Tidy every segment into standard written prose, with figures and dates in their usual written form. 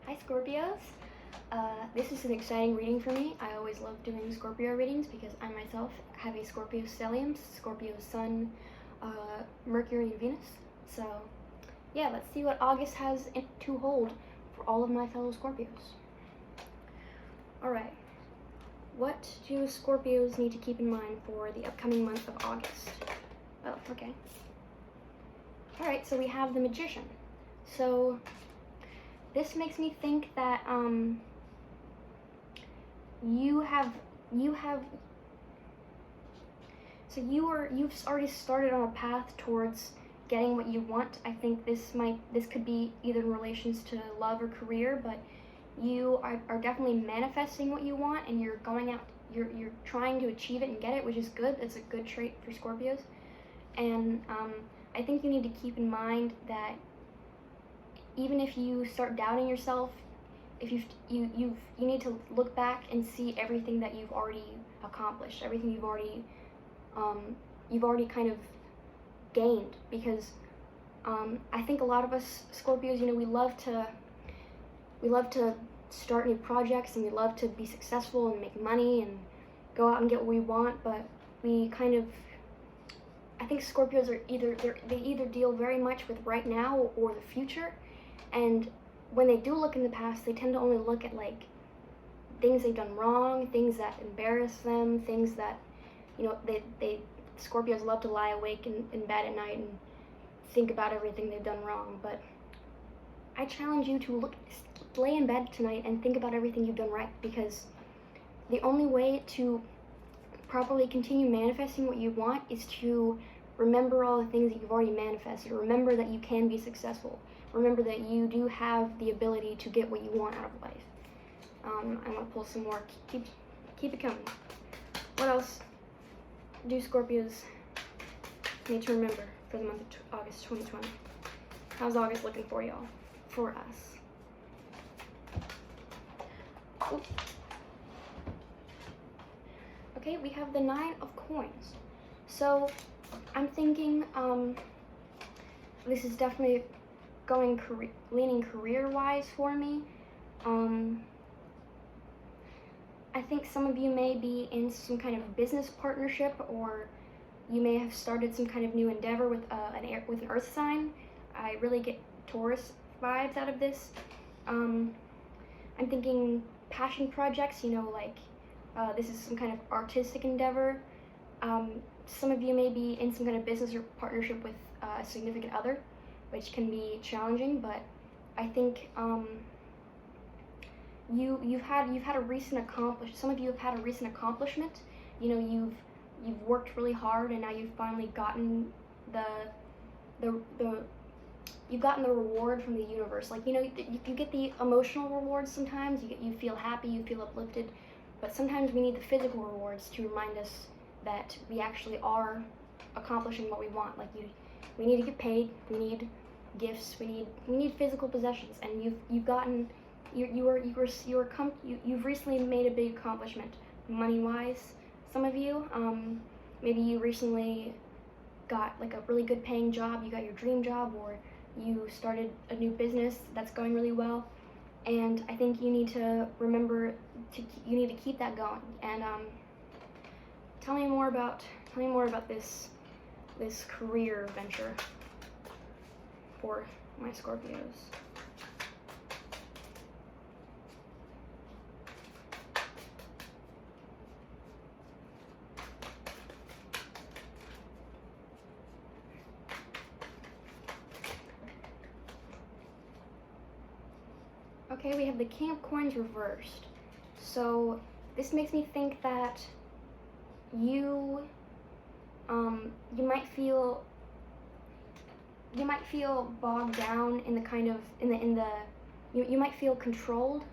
Hi Scorpios. This is an exciting reading for me. I always love doing Scorpio readings because I myself have a Scorpio stellium, Scorpio Sun, Mercury, and Venus. So yeah, let's see what August has to hold for all of my fellow Scorpios. Alright, what do Scorpios need to keep in mind for the upcoming month of August? Oh, okay. Alright, so we have the Magician. So this makes me think that you've already started on a path towards getting what you want. I think this could be either in relations to love or career, but you are definitely manifesting what you want, and you're going out, you're trying to achieve it and get it, which is good. It's a good trait for Scorpios. And I think you need to keep in mind that even if you start doubting yourself, if you need to look back and see everything that you've already accomplished, everything you've already kind of gained. Because I think a lot of us Scorpios, we love to start new projects, and we love to be successful and make money and go out and get what we want, but I think Scorpios are they either deal very much with right now or the future. And when they do look in the past, they tend to only look at like things they've done wrong, things that embarrass them, things that, Scorpios love to lie awake in bed at night and think about everything they've done wrong. But I challenge you to lay in bed tonight and think about everything you've done right, because the only way to properly continue manifesting what you want is to remember all the things that you've already manifested. Remember that you can be successful. Remember that you do have the ability to get what you want out of life. I'm gonna pull some more. Keep it coming. What else do Scorpios need to remember for the month of August 2020? How's August looking for y'all? For us. Ooh. Okay, we have the 9 of Coins. So I'm thinking this is definitely leaning career-wise for me. I think some of you may be in some kind of business partnership, or you may have started some kind of new endeavor with an earth sign. I really get Taurus vibes out of this. I'm thinking passion projects, this is some kind of artistic endeavor. Some of you may be in some kind of business or partnership with a significant other, which can be challenging, but I think you've had a recent accomplishment. Some of you have had a recent accomplishment. You've worked really hard, and now you've finally gotten you've gotten the reward from the universe. Like, you get the emotional rewards sometimes. You feel happy, you feel uplifted, but sometimes we need the physical rewards to remind us that we actually are accomplishing what we want. Like, we need to get paid, we need gifts, we need physical possessions, and you've recently made a big accomplishment money-wise. Some of you, maybe you recently got like a really good paying job, you got your dream job, or you started a new business that's going really well, and I think you need to remember you need to keep that going. And tell me more about this career venture for my Scorpios. Okay, we have the King of Coins reversed. So this makes me think that you might feel bogged down in the kind of you might feel controlled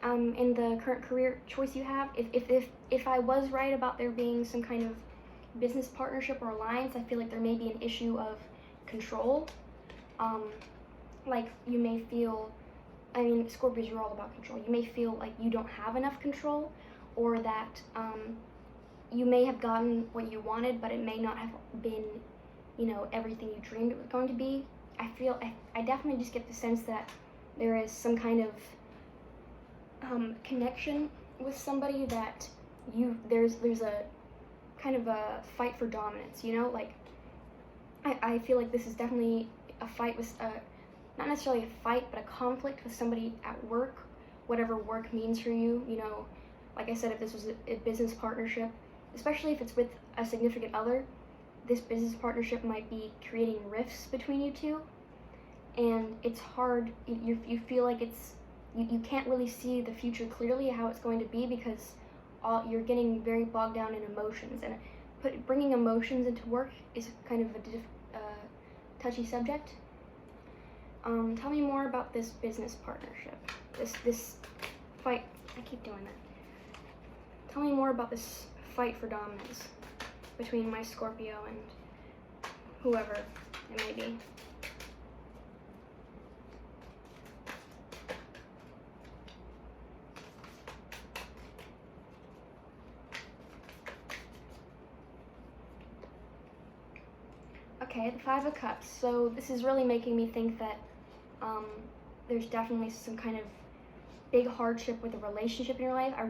in the current career choice you have. If I was right about there being some kind of business partnership or alliance, I feel like there may be an issue of control. Like, you may feel, Scorpios, you're all about control. You may feel like you don't have enough control, or that you may have gotten what you wanted, but it may not have been, everything you dreamed it was going to be. I definitely just get the sense that there is some kind of connection with somebody that there's a kind of a fight for dominance, you know? Like, I feel like this is definitely a fight with, not necessarily a fight, but a conflict with somebody at work, whatever work means for you, you know? Like I said, if this was a business partnership, especially if it's with a significant other, this business partnership might be creating rifts between you two, and it's hard. You feel like you can't really see the future clearly, how it's going to be, because you're getting very bogged down in emotions, and bringing emotions into work is kind of a touchy subject. Tell me more about this business partnership, this fight. I keep doing that. Tell me more about this fight for dominance between my Scorpio and whoever it may be. Okay, the Five of Cups. So this is really making me think that there's definitely some kind of big hardship with a relationship in your life. I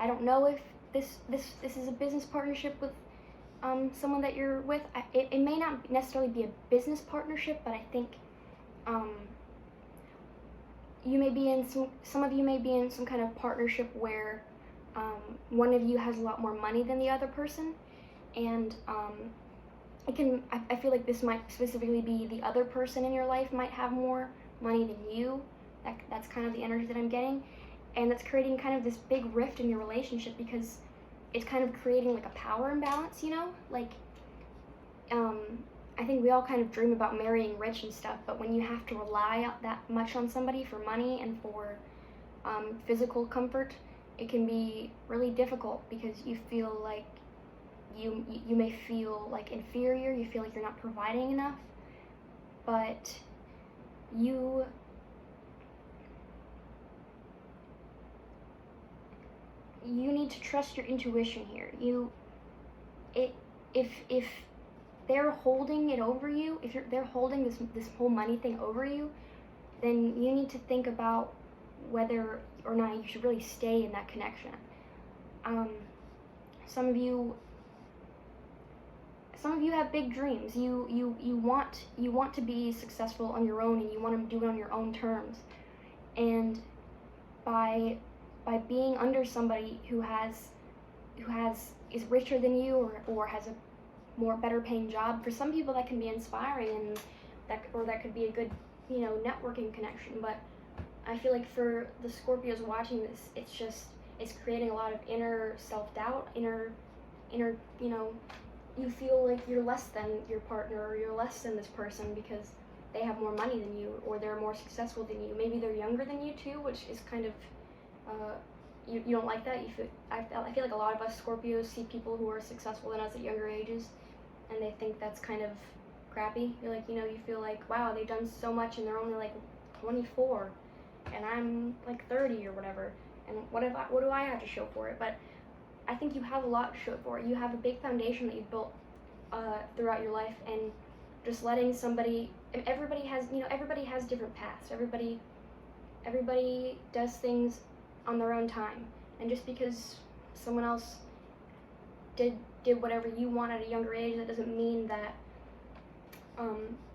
don't know if this is a business partnership with someone that you're with. It may not necessarily be a business partnership, but I think you may be in some of you may be in some kind of partnership where one of you has a lot more money than the other person, and I feel like this might specifically be the other person in your life might have more money than you. That's kind of the energy that I'm getting, and that's creating kind of this big rift in your relationship, because it's kind of creating like a power imbalance, you know? Like, I think we all kind of dream about marrying rich and stuff, but when you have to rely that much on somebody for money and for physical comfort, it can be really difficult, because you feel like you may feel like inferior, you feel like you're not providing enough, but you need to trust your intuition here. If they're holding it over you, if they're holding this whole money thing over you, then you need to think about whether or not you should really stay in that connection. Some of you have big dreams. You want to be successful on your own, and you want to do it on your own terms. And by being under somebody who is richer than you, or has a more better paying job, for some people that can be inspiring, and that could be a good, you know, networking connection. But I feel like for the Scorpios watching this, it's creating a lot of inner self-doubt, inner, you know, you feel like you're less than your partner, or you're less than this person because they have more money than you, or they're more successful than you. Maybe they're younger than you too, which is kind of you don't like that. I feel like a lot of us Scorpios see people who are successful than us at younger ages, and they think that's kind of crappy. You're like, you know, you feel like, wow, they've done so much and they're only like 24, and I'm like 30 or whatever. And what do I have to show for it? But I think you have a lot to show for it. You have a big foundation that you've built throughout your life, and just letting somebody. Everybody has different paths. Everybody does things on their own time, and just because someone else did whatever you want at a younger age, that doesn't mean that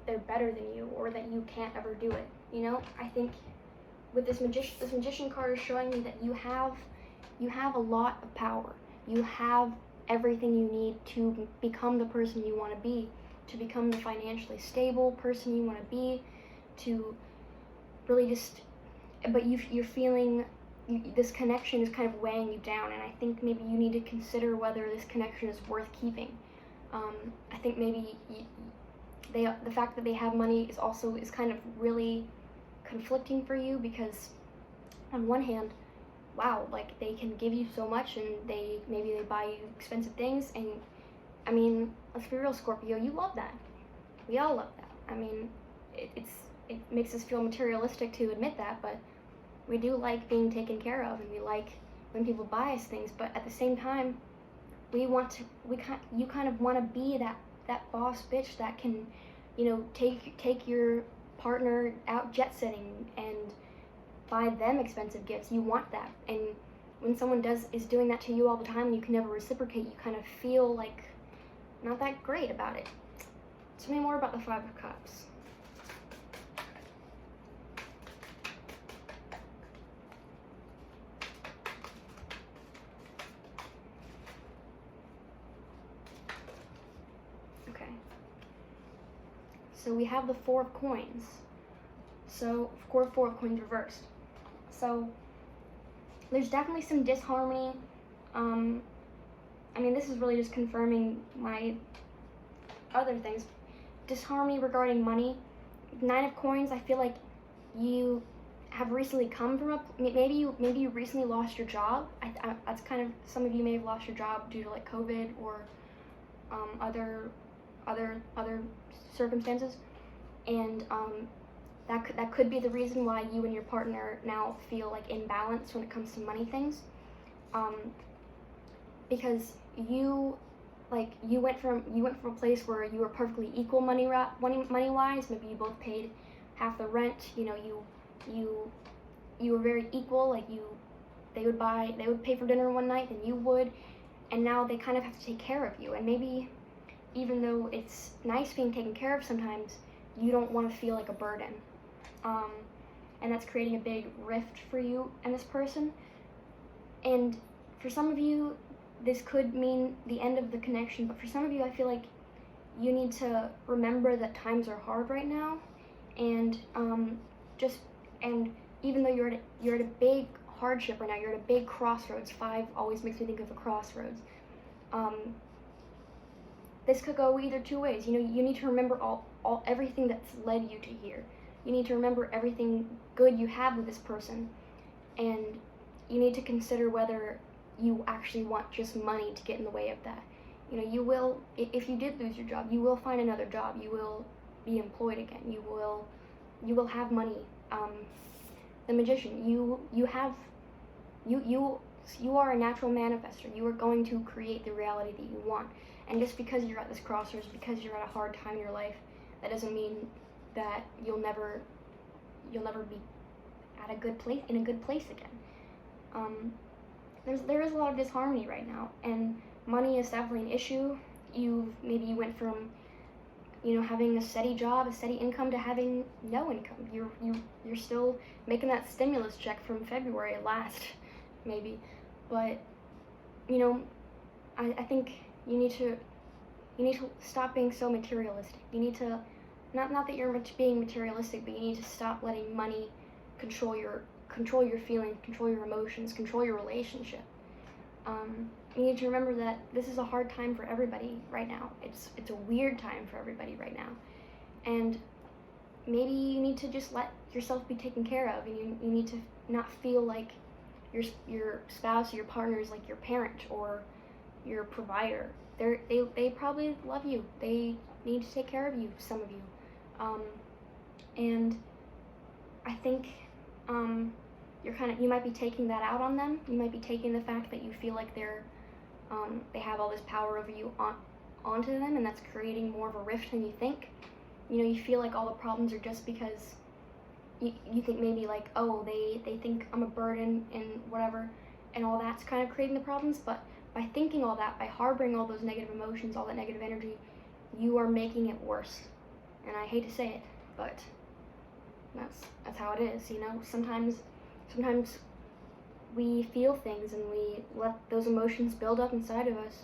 they're better than you, or that you can't ever do it. You know, I think with this magician card is showing me that you have a lot of power. You have everything you need to become the person you want to be, to become the financially stable person you want to be, to really just. But you're feeling. This connection is kind of weighing you down, and I think maybe you need to consider whether this connection is worth keeping. I think maybe the fact that they have money is kind of really conflicting for you, because on one hand, wow, like they can give you so much, and maybe they buy you expensive things, and I mean, let's be real, Scorpio, you love that. We all love that. I mean, it makes us feel materialistic to admit that, but we do like being taken care of, and we like when people buy us things. But at the same time, you kind of want to be that boss bitch that can, you know, take your partner out jet setting, and buy them expensive gifts. You want that, and when someone is doing that to you all the time and you can never reciprocate, you kind of feel like not that great about it. Tell me more about the Five of Cups. Okay. So we have the Four of Coins. So, of course, Four of Coins reversed. So there's definitely some disharmony. I mean, this is really just confirming my other things. Disharmony regarding money. Nine of Coins, I feel like you have recently come from maybe you recently lost your job. That's kind of, some of you may have lost your job due to like COVID or other circumstances, and that could be the reason why you and your partner now feel like imbalanced when it comes to money things, because you went from a place where you were perfectly equal money wise. Maybe you both paid half the rent. You know, you were very equal. Like they would pay for dinner one night, then you would, and now they kind of have to take care of you. And maybe even though it's nice being taken care of sometimes, you don't want to feel like a burden. And that's creating a big rift for you and this person. And for some of you, this could mean the end of the connection, but for some of you, I feel like you need to remember that times are hard right now, and even though you're at a big hardship right now, you're at a big crossroads. Five always makes me think of a crossroads. This could go either two ways. You know, you need to remember everything that's led you to here. You need to remember everything good you have with this person, and you need to consider whether you actually want just money to get in the way of that. You know, you will, if you did lose your job, you will find another job. You will be employed again. You will have money. The Magician, you are a natural manifester. You are going to create the reality that you want. And just because you're at this crossroads, because you're at a hard time in your life, that doesn't mean that you'll never be at a good place, in a good place again. There is a lot of disharmony right now, and money is definitely an issue. Maybe you went from, you know, having a steady job, a steady income, to having no income. You're still making that stimulus check from February last, maybe, but you know, I think you need to stop being so materialistic. You need to not that you're being materialistic, but you need to stop letting money control your feelings, control your emotions, control your relationship. You need to remember that this is a hard time for everybody right now. It's a weird time for everybody right now, and maybe you need to just let yourself be taken care of, and you need to not feel like your spouse or your partner is like your parent or your provider. They probably love you. They need to take care of you. Some of you, and I think you might be taking that out on them. You might be taking the fact that you feel like they have all this power over you onto them, and that's creating more of a rift than you think. You know, you feel like all the problems are just because you think maybe like, oh, they think I'm a burden and whatever, and all that's kind of creating the problems. But by thinking all that, by harboring all those negative emotions, all that negative energy, you are making it worse. And I hate to say it, but that's how it is. You know, sometimes we feel things and we let those emotions build up inside of us,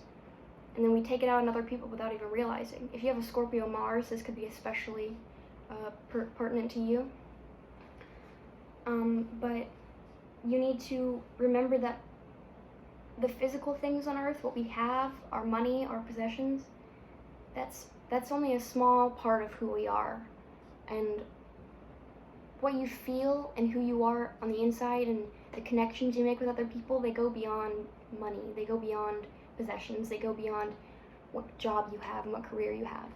and then we take it out on other people without even realizing. If you have a Scorpio Mars, this could be especially pertinent to you. But you need to remember that the physical things on earth, what we have, our money, our possessions, that's only a small part of who we are. And what you feel and who you are on the inside and the connections you make with other people, they go beyond money. They go beyond possessions. They go beyond what job you have and what career you have.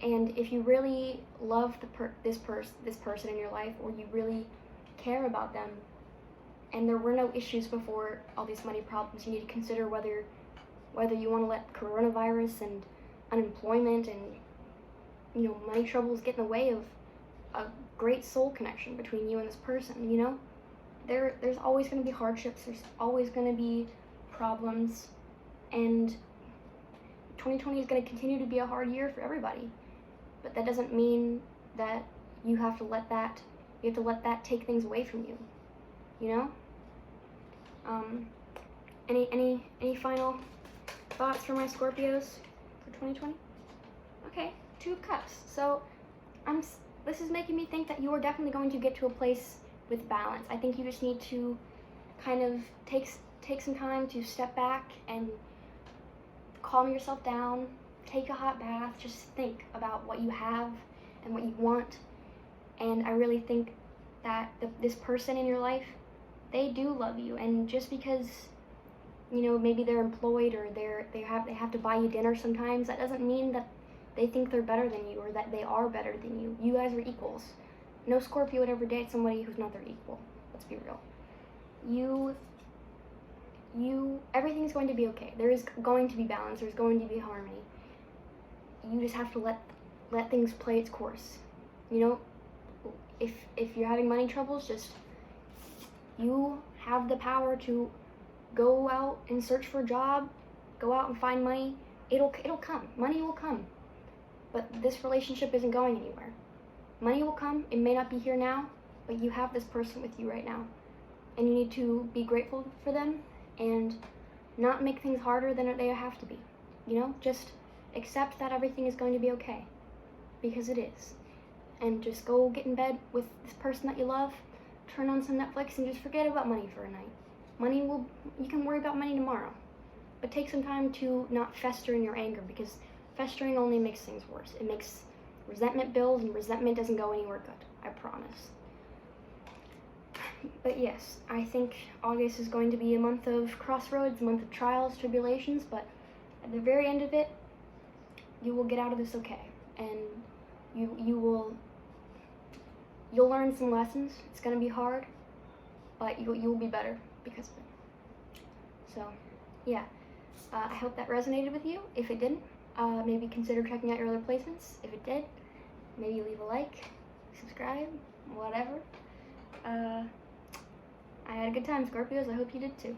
And if you really love this person in your life, or you really care about them, and there were no issues before all these money problems, you need to consider whether you want to let coronavirus and unemployment and, you know, money troubles get in the way of a great soul connection between you and this person. You know, there's always going to be hardships, there's always going to be problems, and 2020 is going to continue to be a hard year for everybody. But that doesn't mean that you have to let that take things away from you. You know? Any final thoughts for my Scorpios for 2020? Okay, Two of Cups. So this is making me think that you are definitely going to get to a place with balance. I think you just need to kind of take some time to step back and calm yourself down, take a hot bath, just think about what you have and what you want. And I really think that this person in your life, they do love you, and just because, you know, maybe they're employed or they have to buy you dinner sometimes, that doesn't mean that they think they're better than you or that they are better than you. You guys are equals. No Scorpio would ever date somebody who's not their equal. Let's be real. Everything's going to be okay. There is going to be balance. There's going to be harmony. You just have to let things play its course. You know, if you're having money troubles, just, you have the power to go out and search for a job, go out and find money. It'll come. Money will come. But this relationship isn't going anywhere. Money will come. It may not be here now, but you have this person with you right now. And you need to be grateful for them and not make things harder than they have to be. You know, just accept that everything is going to be okay, because it is. And just go get in bed with this person that you love, turn on some Netflix, and just forget about money for a night. You can worry about money tomorrow, but take some time to not fester in your anger, because festering only makes things worse. It makes resentment build, and resentment doesn't go anywhere good, I promise. But yes, I think August is going to be a month of crossroads, a month of trials, tribulations, but at the very end of it, you will get out of this okay, and you'll learn some lessons. It's going to be hard, but you'll be better because of it. So, yeah, I hope that resonated with you. If it didn't, maybe consider checking out your other placements. If it did, maybe leave a like, subscribe, whatever. I had a good time, Scorpios. I hope you did too.